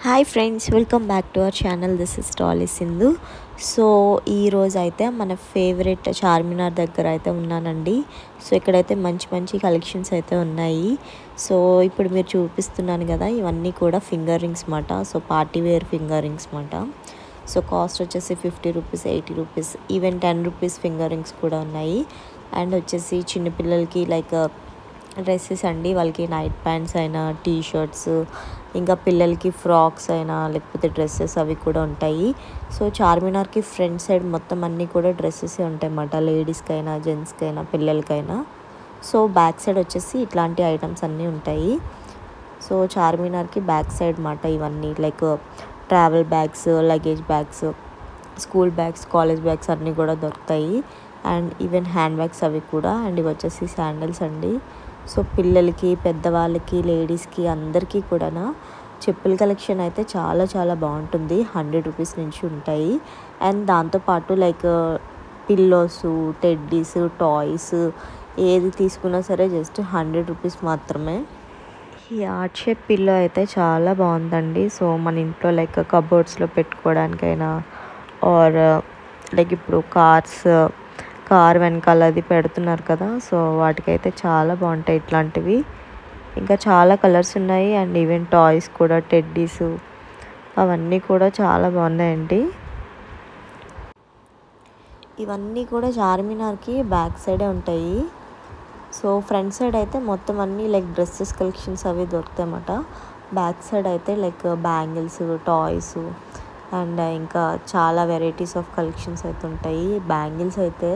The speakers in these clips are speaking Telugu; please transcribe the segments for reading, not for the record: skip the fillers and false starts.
Hi friends, welcome back to our channel. This is Tally Sindhu. So ఈరోజు అయితే మన ఫేవరెట్ చార్మినార్ దగ్గర అయితే ఉన్నానండి. సో ఇక్కడైతే మంచి మంచి కలెక్షన్స్ అయితే ఉన్నాయి. సో ఇప్పుడు మీరు చూపిస్తున్నాను కదా, ఇవన్నీ కూడా ఫింగర్ రింగ్స్ మాట. So party wear finger rings మాట. సో కాస్ట్ వచ్చేసి 50 rupees, 80 rupees, even 10 rupees finger rings కూడా ఉన్నాయి. అండ్ వచ్చేసి చిన్నపిల్లలకి లైక్ డ్రెస్సెస్ అండి, వాళ్ళకి నైట్ ప్యాంట్స్ అయినా, టీ షర్ట్స్, ఇంకా పిల్లలకి ఫ్రాక్స్ అయినా లేకపోతే డ్రెస్సెస్ అవి కూడా ఉంటాయి. సో చార్మినార్కి ఫ్రంట్ సైడ్ మొత్తం అన్నీ కూడా డ్రెస్సెస్ ఉంటాయి అన్నమాట, లేడీస్కి అయినా, జెంట్స్కి అయినా, పిల్లలకైనా. సో బ్యాక్ సైడ్ వచ్చేసి ఇట్లాంటి ఐటమ్స్ అన్నీ ఉంటాయి. సో చార్మినార్కి బ్యాక్ సైడ్ మాట ఇవన్నీ, like travel bags, luggage bags, school bags, college bags అన్నీ కూడా దొరుకుతాయి. అండ్ ఈవెన్ హ్యాండ్ బ్యాగ్స్ అవి కూడా. అండ్ ఇవి వచ్చేసి శాండిల్స్ అండి. సో పిల్లలకి, పెద్దవాళ్ళకి, లేడీస్కి అందరికీ కూడా చెప్పుల కలెక్షన్ అయితే చాలా చాలా బాగుంటుంది. 100 రూపీస్ నుంచి ఉంటాయి. అండ్ దాంతోపాటు లైక్ పిల్లోస్, టెడ్డీస్, టాయ్స్ ఏది తీసుకున్నా సరే జస్ట్ 100 రూపీస్ మాత్రమే. ఈ ఆర్ట్ షేప్ పిల్లో అయితే చాలా బాగుందండి. సో మన ఇంట్లో లైక్ కబోర్డ్స్లో పెట్టుకోవడానికైనా, ఆర్ లైక్ ఇప్పుడు కార్ వెనకాల అది పెడుతున్నారు కదా, సో వాటికైతే చాలా బాగుంటాయి ఇట్లాంటివి. ఇంకా చాలా కలర్స్ ఉన్నాయి. అండ్ ఈవెన్ టాయ్స్ కూడా, టెడ్డీస్ అవన్నీ కూడా చాలా బాగున్నాయండి. ఇవన్నీ కూడా చార్మినార్కి బ్యాక్ సైడే ఉంటాయి. సో ఫ్రంట్ సైడ్ అయితే మొత్తం అన్నీ లైక్ డ్రెస్సెస్ కలెక్షన్స్ అవి దొరుకుతాయి అన్నమాట. బ్యాక్ సైడ్ అయితే లైక్ బ్యాంగిల్స్, టాయ్స్ అండ్ ఇంకా చాలా వెరైటీస్ ఆఫ్ కలెక్షన్స్ అయితే ఉంటాయి. బ్యాంగిల్స్ అయితే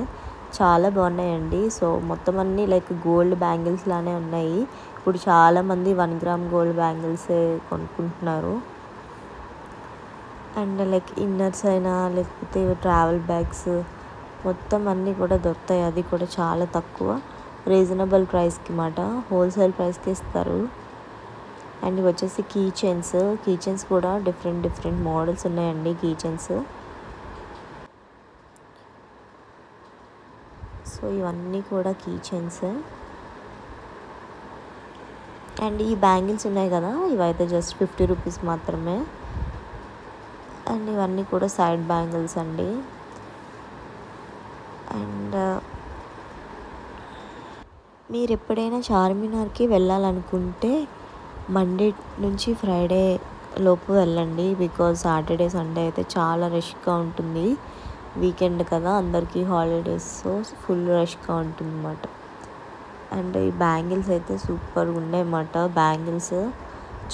చాలా బాగున్నాయండి. సో మొత్తం అన్నీ లైక్ గోల్డ్ బ్యాంగిల్స్ లానే ఉన్నాయి. ఇప్పుడు చాలామంది 1 గ్రామ్ గోల్డ్ బ్యాంగిల్సే కొనుక్కుంటున్నారు. అండ్ లైక్ ఇన్నర్స్ అయినా లేకపోతే ట్రావెల్ బ్యాగ్స్ మొత్తం అన్నీ కూడా దొరుకుతాయి. అది కూడా చాలా తక్కువ, రీజనబుల్ ప్రైస్కి మాట, హోల్సేల్ ప్రైస్కి ఇస్తారు. అండ్ ఇవి వచ్చేసి కీ చైన్స్ కూడా డిఫరెంట్ మోడల్స్ ఉన్నాయండి కీ చైన్స్. సో ఇవన్నీ కూడా కీ చైన్స్. అండ్ ఈ బ్యాంగిల్స్ ఉన్నాయి కదా, ఇవైతే జస్ట్ 50 రూపీస్ మాత్రమే. అండ్ ఇవన్నీ కూడా సైడ్ బ్యాంగిల్స్ అండి. అండ్ మీరు ఎప్పుడైనా చార్మినార్కి వెళ్ళాలనుకుంటే మండే నుంచి ఫ్రైడే లోపు వెళ్ళండి. బికాజ్ సాటర్డే, సండే అయితే చాలా రష్గా ఉంటుంది. వీకెండ్ కదా, అందరికీ హాలిడేస్, సో ఫుల్ రష్గా ఉంటుంది అన్నమాట. అండ్ ఈ బ్యాంగిల్స్ అయితే సూపర్గా ఉన్నాయన్నమాట. బ్యాంగిల్స్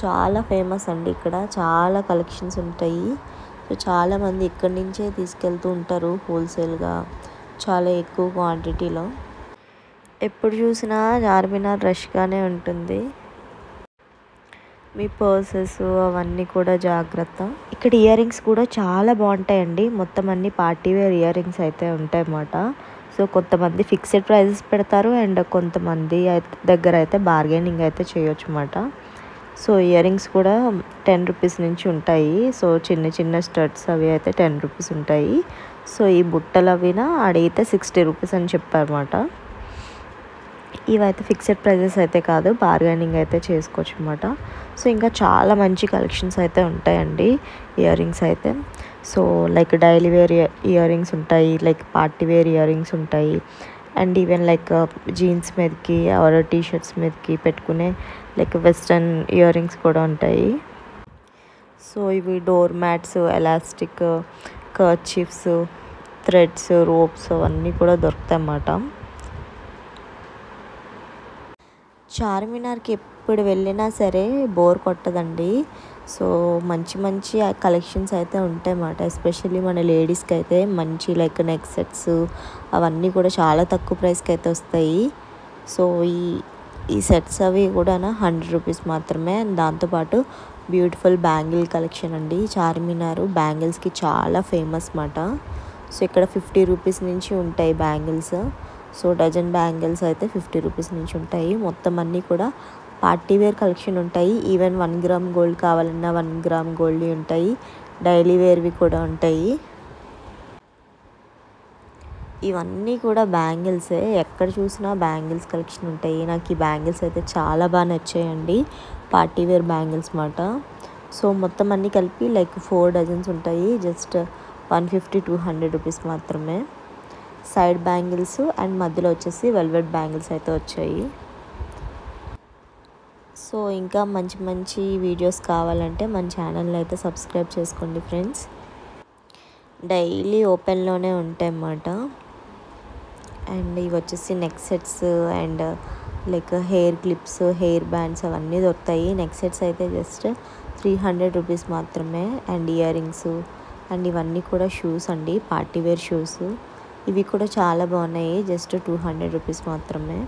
చాలా ఫేమస్ అండి, ఇక్కడ చాలా కలెక్షన్స్ ఉంటాయి. సో చాలామంది ఇక్కడి నుంచే తీసుకెళ్తూ ఉంటారు హోల్సేల్గా, చాలా ఎక్కువ క్వాంటిటీలో. ఎప్పుడు చూసినా చార్మినార్ రష్గానే ఉంటుంది. మీ పర్సెస్ అవన్నీ కూడా జాగ్రత్త. ఇక్కడ ఇయర్ రింగ్స్ కూడా చాలా బాగుంటాయండి. మొత్తం అన్ని పార్టీ వేర్ ఇయర్ రింగ్స్ అయితే ఉంటాయి అన్నమాట. సో కొంతమంది ఫిక్స్డ్ ప్రైజెస్ పెడతారు, అండ్ కొంతమంది దగ్గర అయితే బార్గెనింగ్ అయితే చేయొచ్చు అన్నమాట. సో ఇయర్ రింగ్స్ కూడా 10 రూపీస్ నుంచి ఉంటాయి. సో చిన్న చిన్న స్టడ్స్ అవి అయితే 10 రూపీస్ ఉంటాయి. సో ఈ బుట్టలు అవినా అడిగితే 60 రూపీస్ అని చెప్పారన్నమాట. ఇవైతే ఫిక్స్డ్ ప్రైజెస్ అయితే కాదు, బార్గెనింగ్ అయితే చేసుకోవచ్చు అన్నమాట. సో ఇంకా చాలా మంచి కలెక్షన్స్ అయితే ఉంటాయండి ఇయర్ రింగ్స్ అయితే. So like daily wear ear rings ఉంటాయి, like party wear ear rings ఉంటాయి. అండ్ ఈవెన్ లైక్ జీన్స్ మీదకి ఆర్ టీ షర్ట్స్ మీదకి పెట్టుకునే లైక్ వెస్ట్రన్ ఇయర్ రింగ్స్ కూడా ఉంటాయి. సో ఇవి door mats, elastic, kerchiefs, threads, ropes అవన్నీ కూడా దొరుకుతాయి అన్నమాట. చార్మినార్కి ఎప్పుడు వెళ్ళినా సరే బోర్ కొట్టదండి. సో మంచి మంచి కలెక్షన్స్ అయితే ఉంటాయి అన్నమాట. ఎస్పెషల్లీ మన లేడీస్కి అయితే మంచి లైక్ నెక్ సెట్స్ అవన్నీ కూడా చాలా తక్కువ ప్రైస్కి అయితే వస్తాయి. సో ఈ సెట్స్ అవి కూడా 100 రూపీస్ మాత్రమే. అండ్ దాంతోపాటు బ్యూటిఫుల్ బ్యాంగిల్ కలెక్షన్ అండి. చార్మినార్ బ్యాంగిల్స్కి చాలా ఫేమస్ అన్నమాట. సో ఇక్కడ 50 రూపీస్ నుంచి ఉంటాయి బ్యాంగిల్స్. సో డజన్ బ్యాంగిల్స్ అయితే 50 రూపీస్ నుంచి ఉంటాయి. మొత్తం అన్నీ కూడా పార్టీ వేర్ కలెక్షన్ ఉంటాయి. ఈవెన్ 1 గ్రామ్ గోల్డ్ కావాలన్నా 1 గ్రామ్ గోల్డ్ ఉంటాయి, డైలీ వేర్వి కూడా ఉంటాయి. ఇవన్నీ కూడా బ్యాంగిల్సే, ఎక్కడ చూసినా బ్యాంగిల్స్ కలెక్షన్ ఉంటాయి. నాకు ఈ బ్యాంగిల్స్ అయితే చాలా బాగా నచ్చాయండి, పార్టీ వేర్ బ్యాంగిల్స్ మాట. సో మొత్తం అన్నీ కలిపి లైక్ 4 డజన్స్ ఉంటాయి. జస్ట్ 150-200 రూపీస్ మాత్రమే. సైడ్ బ్యాంగిల్స్ అండ్ మధ్యలో వచ్చేసి వెల్వెట్ బ్యాంగిల్స్ అయితే వచ్చాయి. సో ఇంకా మంచి మంచి వీడియోస్ కావాలంటే మన ఛానల్ని అయితే సబ్స్క్రైబ్ చేసుకోండి ఫ్రెండ్స్. డైలీ ఓపెన్లోనే ఉంటాయి అన్నమాట. అండ్ ఇవి వచ్చేసి neck sets and like hair clips, hair bands అవన్నీ దొరుకుతాయి. నెక్ సెట్స్ అయితే జస్ట్ 300 రూపీస్ మాత్రమే. అండ్ ఇయర్ రింగ్స్ అండ్ ఇవన్నీ కూడా షూస్ అండి, పార్టీవేర్ షూస్. ఇవి కూడా చాలా బాగున్నాయి, జస్ట్ 200 రూపీస్ మాత్రమే.